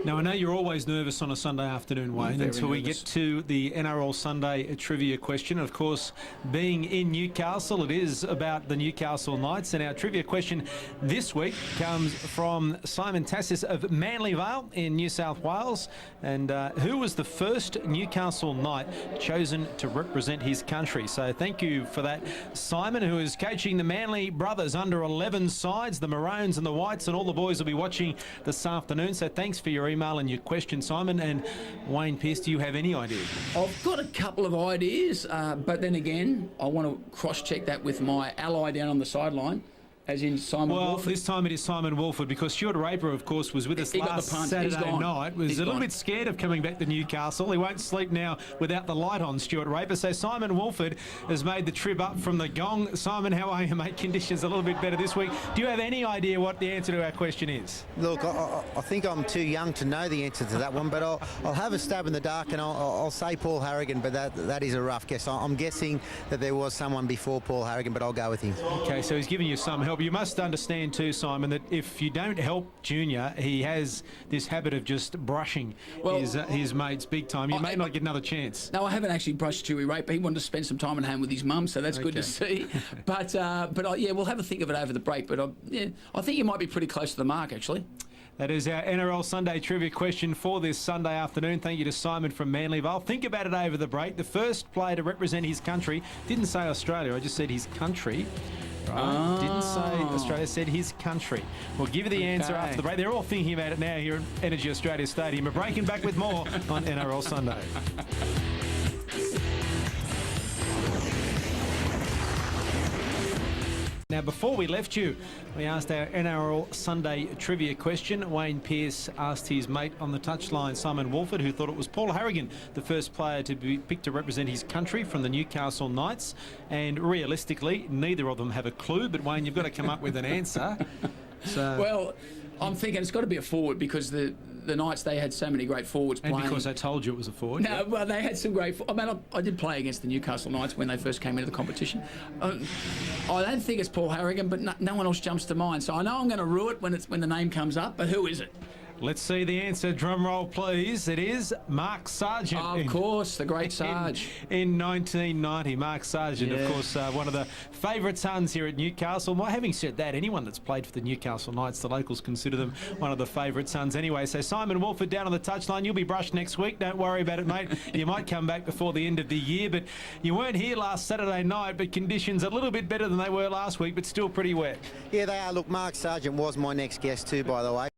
Now, I know you're always nervous on a Sunday afternoon, Wayne, until we get to the NRL Sunday trivia question. Of course, being in Newcastle, it is about the Newcastle Knights. And our trivia question this week comes from Simon Tassis of Manly Vale in New South Wales. And who was the first Newcastle Knight chosen to represent his country? So thank you for that, Simon, who is coaching the Manly brothers under 11 sides, the Maroons and the Whites, and all the boys will be watching this afternoon. So thanks for your email and your question, Simon. And Wayne Pearce, do you have any idea? I've got a couple of ideas, but then again, I want to cross-check that with my ally down on the sideline, as in Simon Wolford. This time it is Simon Wolford, because Stuart Raper, of course, was with us last Saturday night. Was a little bit scared of coming back to Newcastle. He won't sleep now without the light on, Stuart Raper. So Simon Wolford has made the trip up from the Gong. Simon, how are you, mate? Conditions a little bit better this week. Do you have any idea what the answer to our question is? Look, I think I'm too young to know the answer to that one, but I'll have a stab in the dark and I'll say Paul Harrigan, but that is a rough guess. I'm guessing that there was someone before Paul Harrigan, but I'll go with him. Okay, so he's giving you some help. You must understand too, Simon, that if you don't help Junior, he has this habit of just brushing his mates big time. You may not get another chance. No, I haven't actually brushed Stewie Raper. He wanted to spend some time at home with his mum, so that's good to see. But yeah, we'll have a think of it over the break. But I think you might be pretty close to the mark, actually. That is our NRL Sunday trivia question for this Sunday afternoon. Thank you to Simon from Manly Vale. Think about it over the break. The first player to represent his country, didn't say Australia, I just said his country. Right. Didn't say Australia, said his country. We'll give you the answer after the break. They're all thinking about it now here at Energy Australia Stadium. We're breaking back with more on NRL Sunday. Now, before we left you, we asked our NRL Sunday trivia question. Wayne Pearce asked his mate on the touchline, Simon Wolford, who thought it was Paul Harrigan, the first player to be picked to represent his country from the Newcastle Knights. And realistically, neither of them have a clue. But, Wayne, you've got to come up with an answer. So, well, I'm thinking it's got to be a forward, because the Knights, they had so many great forwards playing. And because I told you it was a forward. No, well, they had some great... I mean, I did play against the Newcastle Knights when they first came into the competition. I don't think it's Paul Harrigan, but no one else jumps to mind. So I know I'm going to rue it when the name comes up, but who is it? Let's see the answer. Drum roll, please. It is Mark Sargent. Oh, of course, the great Sarge. In 1990, Mark Sargent, of course, one of the favourite sons here at Newcastle. Well, having said that, anyone that's played for the Newcastle Knights, the locals consider them one of the favourite sons anyway. So Simon Wolford down on the touchline. You'll be brushed next week. Don't worry about it, mate. You might come back before the end of the year, but you weren't here last Saturday night, but conditions a little bit better than they were last week, but still pretty wet. Yeah, they are. Look, Mark Sargent was my next guest too, by the way.